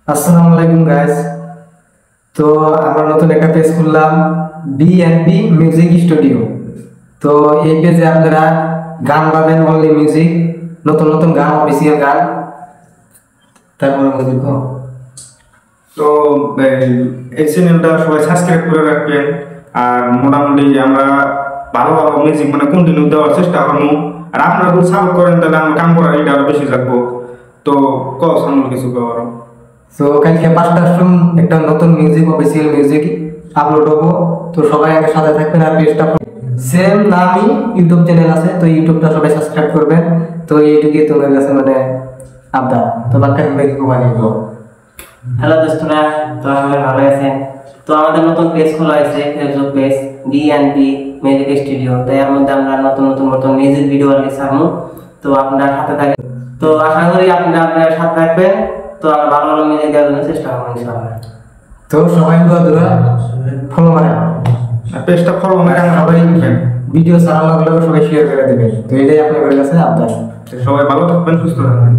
আসসালামু আলাইকুম গাইস। তো আমরা নতুন একটা পেজ খুললাম, বিএনবি মিউজিক স্টুডিও। তো এই পেজে আপনারা গান পাবেন, অনলি মিউজিক, নতুন নতুন গান, অফিসিয়াল গান। তারপরে দেখো তো এই চ্যানেলটা সবাই সাবস্ক্রাইব করে রাখবেন। আর মোটামুটি আমরা ভালো ভালো মিউজিক মানে কন্টিনিউ দেওয়ার চেষ্টা করবো। আর আপনারা যদি সাপোর্ট করেন তাহলে আমরা কাম করার এটা আরো বেশি থাকবো। তো সামনে কিছু কর। তো কালকে 5টার সময় একটা নতুন মিউজিক, অফিসিয়াল মিউজিক আপলোড হবো। তো সবাই আগে সাথে থাকবেন। আর পেজটা সেম নামই, ইউটিউব চ্যানেল আছে, তো ইউটিউবটা সবাই সাবস্ক্রাইব করবেন। তো এইটুকুই তোমার কাছে মানে আবদার। তো বাক্কা ভাই কি বানিয়ে হ্যালো দোস্তরা, তো সবাই ভালো আছেন? তো আমাদের নতুন পেজ খোলা হয়েছে, Facebook page DNB music studio. তো এর মধ্যে আমরা নতুন মিউজিক ভিডিও আর ছাড়বো। তো আপনারা সাথে থাকবেন। তো আশা করি আপনারা আপনার সাথে থাকবেন। তো আমরা ভালো ভালো মিউজিক দেওয়ার জন্য চেষ্টা করবো ইনশাআল্লাহ। তো সবাই ফলো মারেন, পেজটা ফলো মানে সবাই ভিডিও ছাড়া লাগলে সবাই শেয়ার করে দেবেন। তো এটাই আপনাদের কাছে আবদার। সবাই ভালো থাকবেন, সুস্থ থাকবেন।